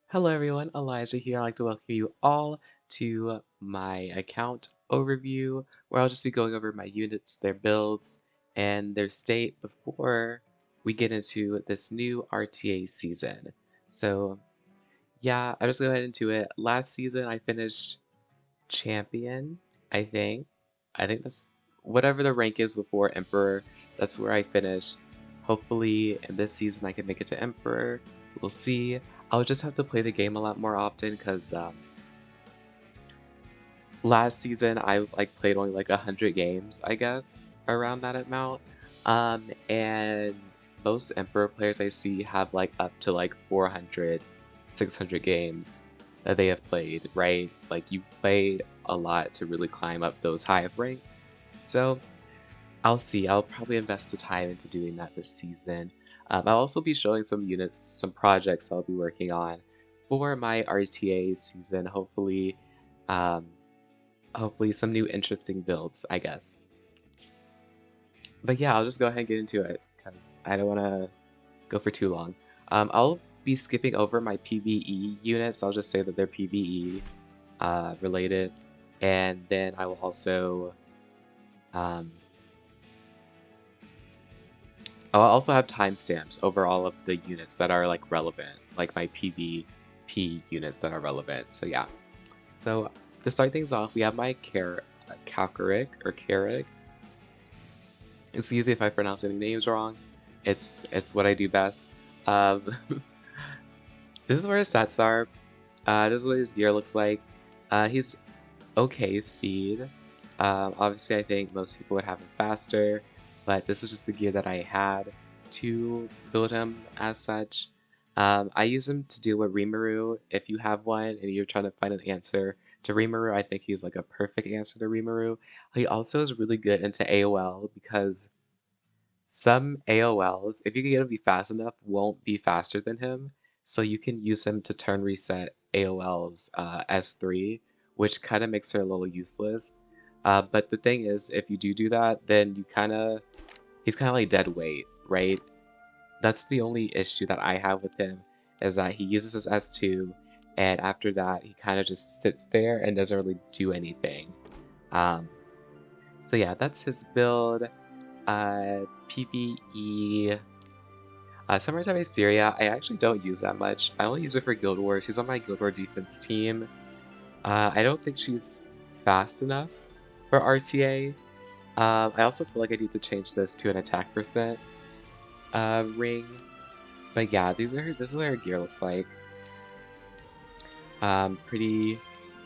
Hello everyone, Elijah here. I'd like to welcome you all to my account overview, where I'll just be going over my units, their builds, and their state before we get into this new RTA season. So yeah, I'll just go ahead into it. Last season I finished champion, I think. I think that's whatever the rank is before Emperor, that's where I finished. Hopefully in this season I can make it to Emperor. We'll see. I'll just have to play the game a lot more often because last season I played only like 100 games, I guess, around that amount. And most Emperor players I see have like up to like 400, 600 games that they have played, right? Like you play a lot to really climb up those high ranks. So I'll see. I'll probably invest the time into doing that this season. I'll also be showing some units, some projects I'll be working on for my RTA season. Um, hopefully some new interesting builds, I guess. But yeah, I'll just go ahead and get into it because I don't want to go for too long. I'll be skipping over my PvE units. I'll just say that they're PvE related, and then I will also I'll also have timestamps over all of the units that are like relevant, like my PvP units that are relevant. So yeah. So to start things off, we have my Kawerik or Kawerik. Excuse me if I pronounce any names wrong. It's what I do best. This is where his stats are. This is what his gear looks like. He's okay speed. Obviously, I think most people would have him faster, but this is just the gear that I had to build him as such. I use him to deal with Rimuru. If you have one and you're trying to find an answer to Rimuru, I think he's like a perfect answer to Rimuru. He also is really good into AOL because some AOLs, if you can get him to be fast enough, won't be faster than him. So you can use him to turn reset AOL's S3, which kind of makes her a little useless. But the thing is, if you do that, then he's kind of like dead weight, right? That's the only issue that I have with him, is that he uses his S2, and after that, he kind of just sits there and doesn't really do anything. So yeah, that's his build. PvE. Sometimes I have Iseria. I actually don't use that much. I only use her for Guild Wars. She's on my Guild War defense team. I don't think she's fast enough for RTA. I also feel like I need to change this to an attack percent ring. But yeah, this is what her gear looks like. Pretty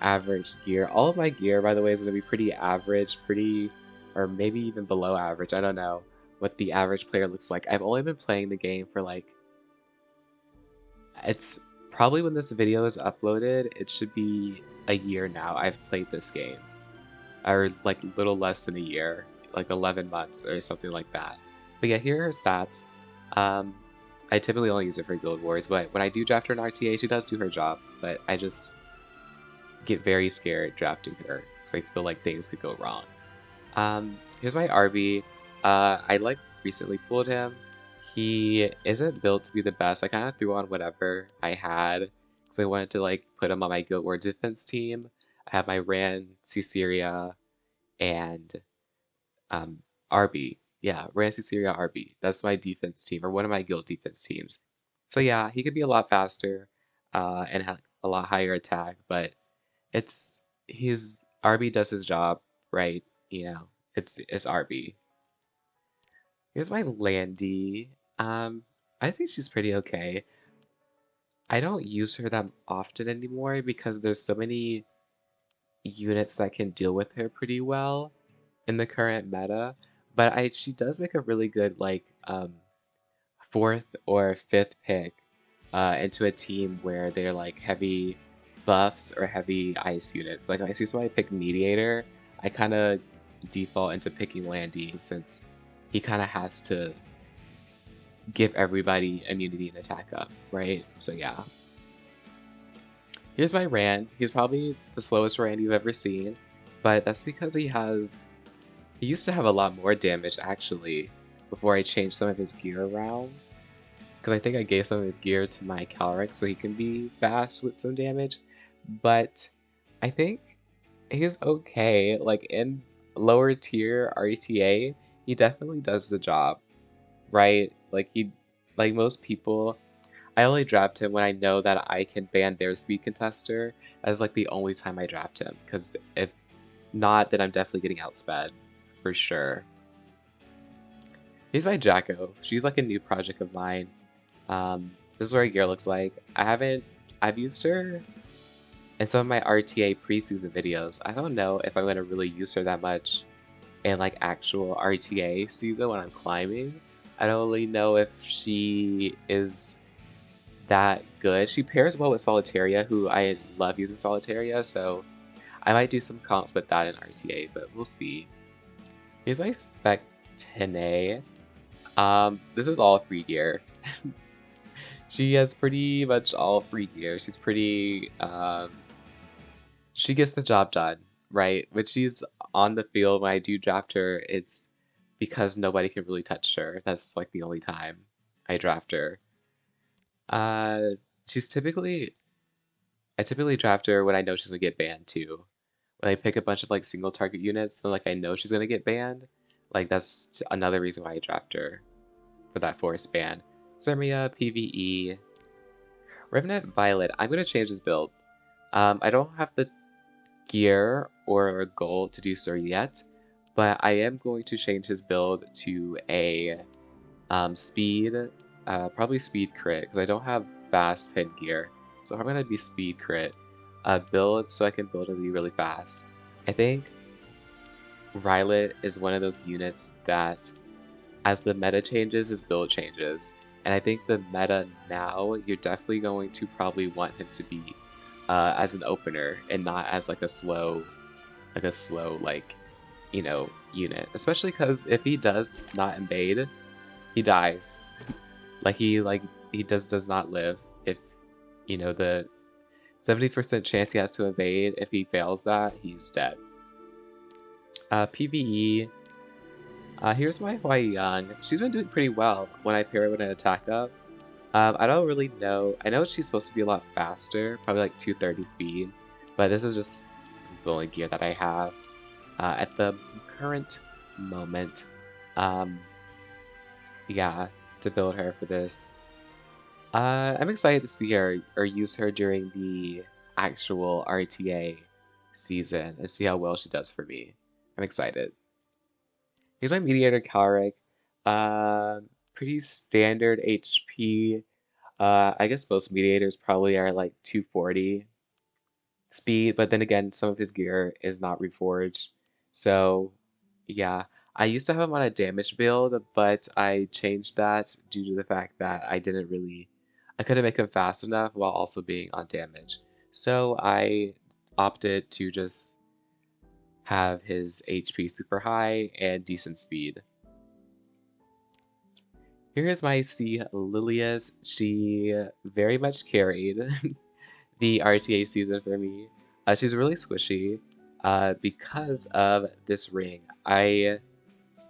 average gear. All of my gear, by the way, is going to be pretty average, or maybe even below average. I don't know what the average player looks like. I've only been playing the game for like, it's probably when this video is uploaded, it should be a year now I've played this game. Or like a little less than a year, like 11 months or something like that. But yeah, here are her stats. I typically only use it for Guild Wars, but when I do draft her in RTA, she does do her job, but I just get very scared drafting her because I feel like things could go wrong. Here's my RB. I like recently pulled him. He isn't built to be the best. I kind of threw on whatever I had because I wanted to like put him on my Guild War defense team. I have my Ran, Caesarea, and RB. Yeah, Ran, Caesarea, RB. That's my defense team, or one of my guild defense teams. So yeah, he could be a lot faster and have a lot higher attack, but his RB does his job, right? You know, it's RB. Here's my Landy. I think she's pretty okay. I don't use her that often anymore because there's so many units that can deal with her pretty well in the current meta. But she does make a really good like fourth or fifth pick into a team where they're like heavy buffs or heavy ice units. Like I see somebody pick Mediator, I kind of default into picking Landy since he kind of has to give everybody immunity and attack up, right? So yeah. Here's my Rand. He's probably the slowest Rand you've ever seen, but that's because he used to have a lot more damage actually before I changed some of his gear around. because I think I gave some of his gear to my Kawerik so he can be fast with some damage. But I think he's okay. Like in lower tier RTA, he definitely does the job, right? Like most people, I only draft him when I know that I can ban their speed contester. As like the only time I draft him, because if not, then I'm definitely getting outsped for sure. Here's my Jacko. She's like a new project of mine. This is what her gear looks like. I've used her in some of my RTA preseason videos. I don't know if I'm gonna really use her that much in like actual RTA season when I'm climbing. I don't really know if she is that good. She pairs well with Solitaria, who I love using Solitaria, so I might do some comps with that in RTA, but we'll see. Here's my Specter Tenebria. This is all free gear. She has pretty much all free gear. She's pretty, she gets the job done, right? When she's on the field, when I do draft her, it's because nobody can really touch her. That's like the only time I draft her. She's typically, I typically draft her when I know she's gonna get banned too. When I pick a bunch of like single target units, and like I know she's gonna get banned, like that's another reason why I draft her for that forced ban. Iseria, PvE, Remnant Violet. I'm gonna change this build. I don't have the gear or goal to do so yet, but I am going to change his build to a speed, probably speed crit, because I don't have fast pin gear. So I'm gonna be speed crit build so I can build it really fast. I think Violet is one of those units that, as the meta changes, his build changes. And I think the meta now, you're definitely going to probably want him to be as an opener and not as like a slow, like, you know, unit. Especially because if he does not invade, he dies. He does not live. If, you know, the 70% chance he has to invade, if he fails that, he's dead. PvE. Here's my Hwayoung. She's been doing pretty well when I pair her with an attack up. I don't really know. I know she's supposed to be a lot faster, probably like 230 speed, but this is the only gear that I have at the current moment. Yeah, to build her for this. I'm excited to see her or use her during the actual RTA season and see how well she does for me. I'm excited. Here's my Mediator Kawerik. Pretty standard HP. I guess most mediators probably are like 240 speed, but then again, some of his gear is not reforged. So, yeah. I used to have him on a damage build, but I changed that due to the fact that I couldn't make him fast enough while also being on damage. So I opted to just have his HP super high and decent speed. Here is my Lilias. She very much carried the RTA season for me. She's really squishy because of this ring.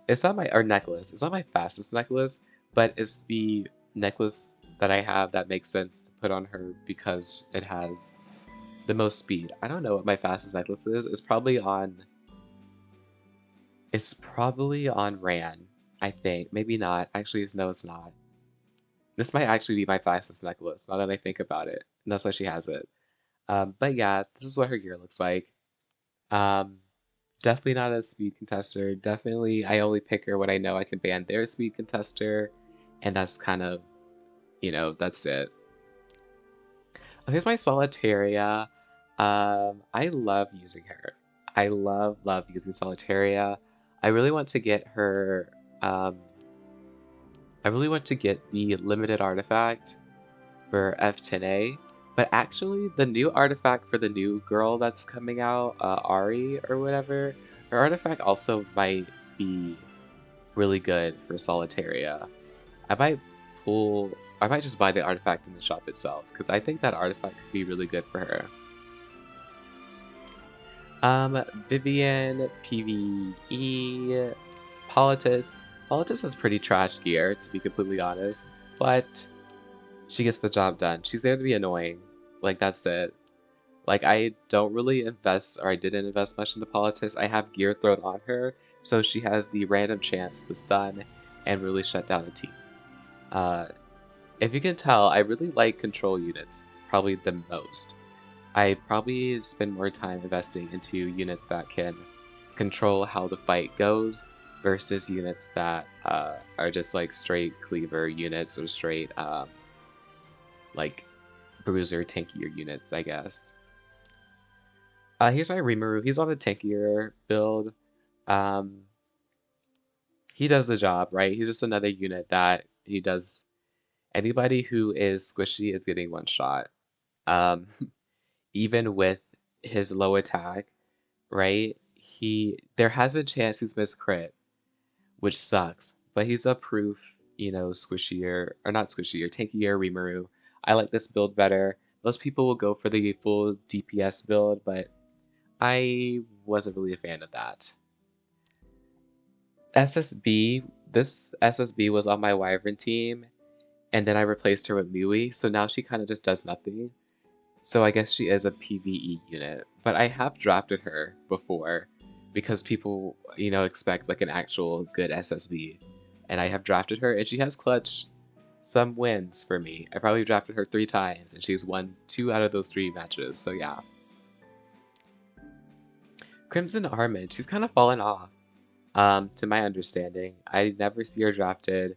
It's not my, or necklace. It's not my fastest necklace, but it's the necklace that I have that makes sense to put on her because it has the most speed. I don't know what my fastest necklace is. It's probably on Ran, I think. Maybe not. Actually, no, it's not. This might actually be my fastest necklace, now that I think about it. And that's why she has it. But yeah, this is what her gear looks like. Definitely not a speed contester. Definitely, I only pick her when I know I can ban their speed contester. And that's kind of, you know, that's it. Here's my Solitaria. I love using her. I love using Solitaria. I really want to get her, I really want to get the limited artifact for F10A, but actually the new artifact for the new girl that's coming out, Ari or whatever, her artifact also might be really good for Solitaria. I might just buy the artifact in the shop itself, because I think that artifact could be really good for her. Vivian, PvE, Politis. Politis has pretty trash gear, to be completely honest, but She gets the job done. She's there to be annoying. Like, that's it. Like, I don't really invest, or I didn't invest much into Politis. I have gear thrown on her, so she has the random chance to stun and really shut down a team. If you can tell, I really like control units, probably the most. I probably spend more time investing into units that can control how the fight goes versus units that are just like straight cleaver units or straight like bruiser tankier units, I guess. Here's my Rimuru. He's on a tankier build. He does the job, right? He's just another unit that he does. Anybody who is squishy is getting one shot. Even with his low attack, right? There has been chance he's missed crit, which sucks. But he's a proof, you know, squishier, or not squishier, tankier Rimuru. I like this build better. Most people will go for the full DPS build, but I wasn't really a fan of that. SSB, this SSB was on my Wyvern team, and then I replaced her with Mui, so now she kind of just does nothing. So I guess she is a PvE unit, but I have drafted her before because people, you know, expect like an actual good SSB, and I have drafted her, and she has clutched some wins for me. I probably drafted her 3 times, and she's won 2 out of those 3 matches, so yeah. Crimson Armin, she's kind of fallen off, to my understanding. I never see her drafted.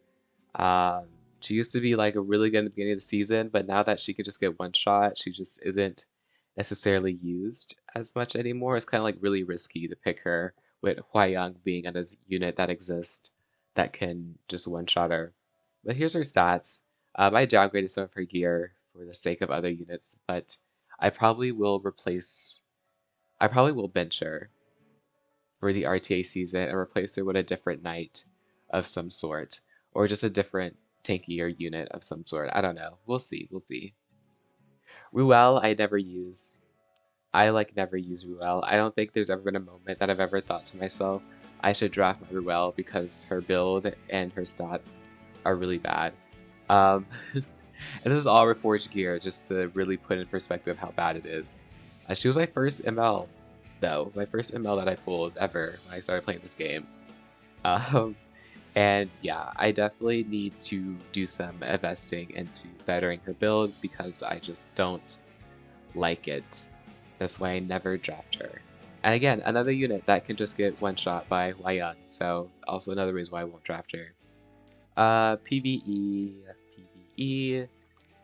She used to be like a really good in the beginning of the season, but now that she could just get one shot, she just isn't necessarily used as much anymore. It's kind of like really risky to pick her with Hwayoung being a unit that exists that can just one-shot her. But here's her stats. I downgraded some of her gear for the sake of other units, but I probably will bench her for the RTA season and replace her with a different knight of some sort, or just a different tankier unit of some sort. I don't know. We'll see. We'll see. Ruele, I never use. I never use Ruele. I don't think there's ever been a moment that I've ever thought to myself, I should draft my Ruele because her build and her stats are really bad. And this is all Reforged gear, just to really put in perspective how bad it is. She was my first ML, though. My first ML that I pulled ever when I started playing this game. And yeah, I definitely need to do some investing into bettering her build because I just don't like it. That's why I never draft her. And again, another unit that can just get one shot by Hwayoung, so also another reason why I won't draft her. PvE.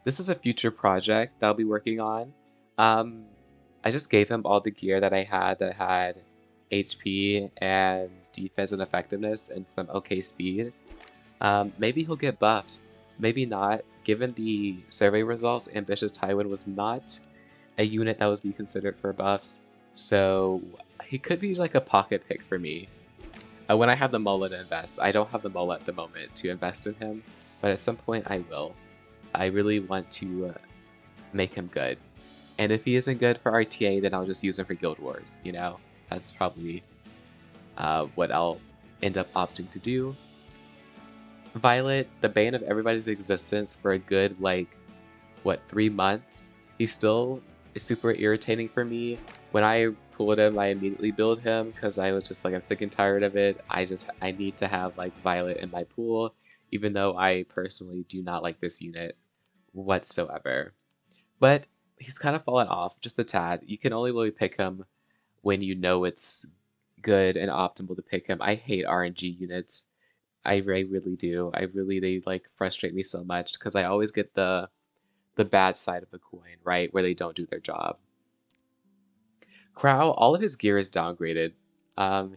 This is a future project that I'll be working on. I just gave him all the gear that I had that had HP and defense and effectiveness and some okay speed. Maybe he'll get buffed, maybe not. Given the survey results, Ambitious Tywin was not a unit that would be considered for buffs, so he could be like a pocket pick for me. When I have the mullet to invest. I don't have the mullet at the moment to invest in him, but at some point I will. I really want to make him good. And if he isn't good for RTA, then I'll just use him for Guild Wars, you know? That's probably what I'll end up opting to do. Violet, the bane of everybody's existence for a good, 3 months. He still is super irritating for me. When I pulled him, I immediately build him because I was just like, I'm sick and tired of it. I need to have Violet in my pool, even though I personally do not like this unit whatsoever. But he's kind of fallen off just a tad. You can only really pick him when you know it's good and optimal to pick him. I hate RNG units. I really do. They frustrate me so much because I always get the bad side of the coin, right? Where they don't do their job. Krau, all of his gear is downgraded.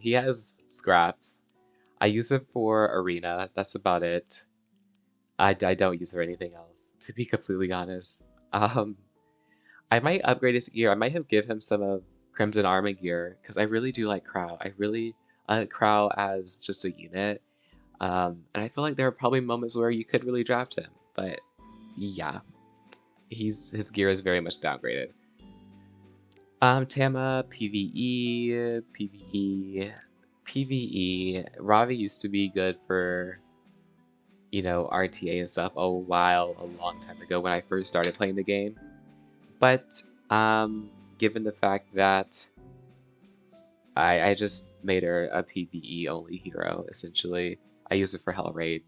He has scraps. I use it for arena. That's about it. I don't use it for anything else, to be completely honest. I might upgrade his gear. I might have give him some of Crimson Armor gear because I really do like Krau. I really like Krau as just a unit. And I feel like there are probably moments where you could really draft him, but yeah, his gear is very much downgraded. Tama, PvE. Ravi used to be good for, you know, RTA and stuff a long time ago when I first started playing the game. But given the fact that I just made her a PvE only hero, essentially. I use it for Hell Raid.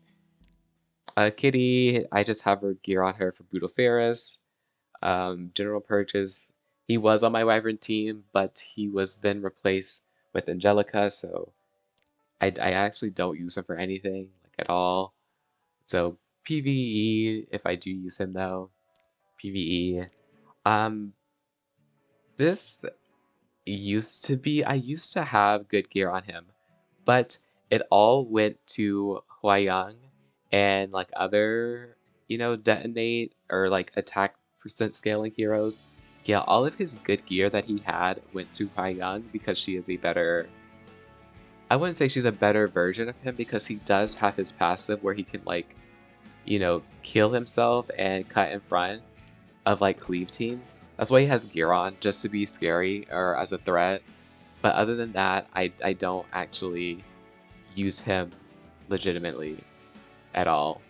Kitty, I just have her gear on her for Brutal Ferris. General Purchase, he was on my Wyvern team, but he was then replaced with Angelica, so I actually don't use him for anything, like at all. So PvE, if I do use him though, PvE. This used to be, I used to have good gear on him, but it all went to Hwayoung and like other, you know, detonate or like attack percent scaling heroes. Yeah, all of his good gear that he had went to Hwayoung because she is a better, I wouldn't say she's a better version of him because he does have his passive where he can like, you know, kill himself and cut in front of like cleave teams. That's why he has gear on, just to be scary or as a threat. But other than that, I don't actually use him legitimately at all.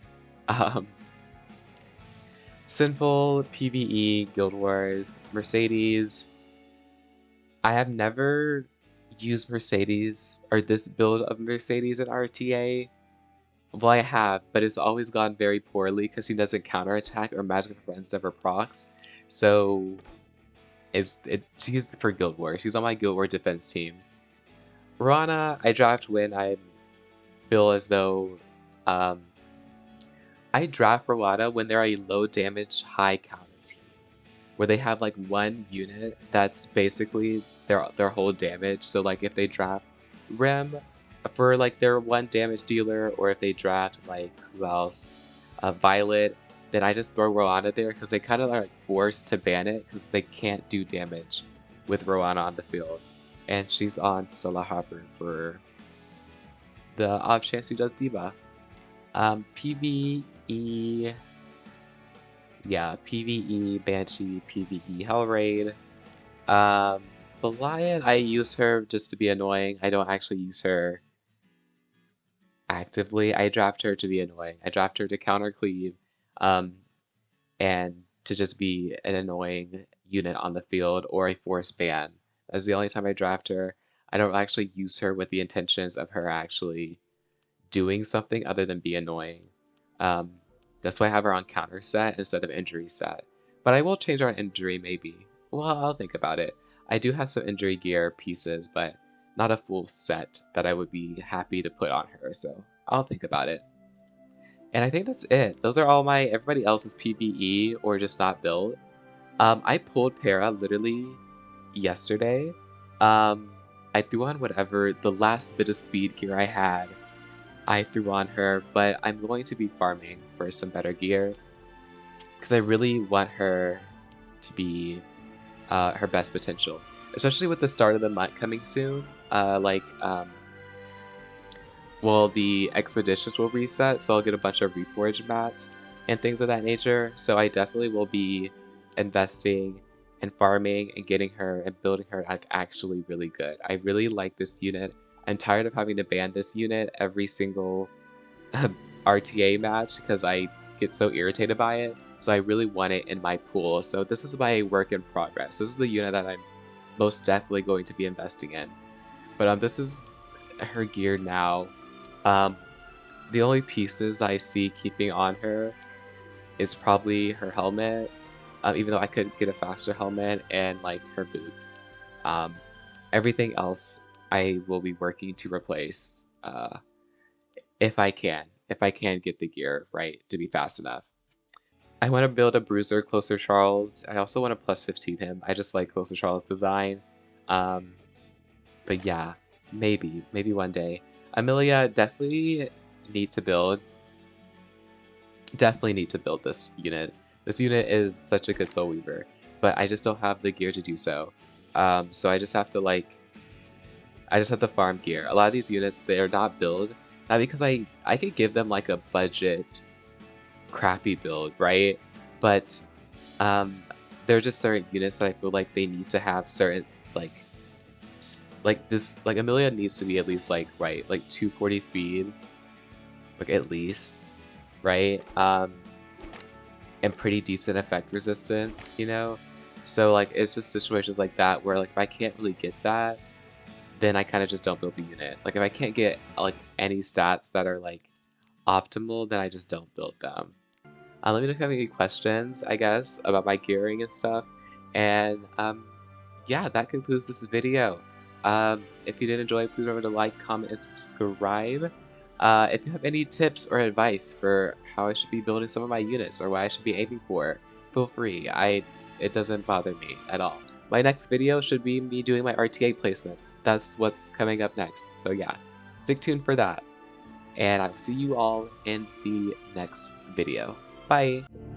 Sinful, PvE, Guild Wars, Mercedes. I have never used Mercedes or this build of Mercedes in RTA. Well, I have, but it's always gone very poorly because he doesn't counterattack or Magic Friends never procs. So she's for Guild Wars. She's on my Guild Wars defense team. Roana, I draft when I feel as though I draft Roana when they're a low damage, high counter team, where they have like one unit that's basically their whole damage. So like if they draft Rem for like their one damage dealer, or if they draft like who else, Violet, then I just throw Roana there because they kind of are like forced to ban it because they can't do damage with Roana on the field. And she's on Solar Hopper for the off chance she does debuff. PvE, yeah, PvE, Banshee, PvE, Hellraid. Belian, I use her just to be annoying. I don't actually use her actively. I draft her to be annoying. I draft her to counter cleave, and to just be an annoying unit on the field or a force ban. That's the only time I draft her. I don't actually use her with the intentions of her actually doing something other than be annoying. That's why I have her on counter set instead of injury set. But I will change her on injury maybe. Well, I'll think about it. I do have some injury gear pieces, but not a full set that I would be happy to put on her, so I'll think about it. And I think that's it. Those are all my, everybody else's PvE or just not built. I pulled Para literally yesterday. I threw on whatever, the last bit of speed gear I had, I threw on her, but I'm going to be farming for some better gear because I really want her to be her best potential, especially with the start of the month coming soon. Well, the expeditions will reset, so I'll get a bunch of reforged mats and things of that nature. So I definitely will be investing and farming and getting her and building her like actually really good. I really like this unit. I'm tired of having to ban this unit every single RTA match because I get so irritated by it. So I really want it in my pool. So this is my work in progress. This is the unit that I'm most definitely going to be investing in. But this is her gear now. The only pieces I see keeping on her is probably her helmet, even though I could get a faster helmet, and like her boots. Everything else I will be working to replace if I can get the gear right to be fast enough. I want to build a Bruiser Closer Charles. I also want to plus 15 him. I just like Closer Charles' design. But yeah, maybe one day. Amelia, definitely need to build. Definitely need to build this unit. This unit is such a good Soul Weaver, but I just don't have the gear to do so. So I just have to farm gear. A lot of these units, they're not build. Not because I could give them like a budget crappy build, right? But there are just certain units that I feel like they need to have certain like Amelia needs to be at least like 240 speed, like at least. right? And pretty decent effect resistance, you know? So, like, it's just situations like that where, like, if I can't really get that, then I kind of just don't build the unit. Like, if I can't get, like, any stats that are, like, optimal, then I just don't build them. Let me know if you have any questions, I guess, about my gearing and stuff. And, yeah, that concludes this video. If you did enjoy, please remember to like, comment, and subscribe. If you have any tips or advice for how I should be building some of my units or what I should be aiming for, feel free. It doesn't bother me at all. My next video should be me doing my RTA placements. That's what's coming up next. So yeah, stick tuned for that. And I'll see you all in the next video. Bye!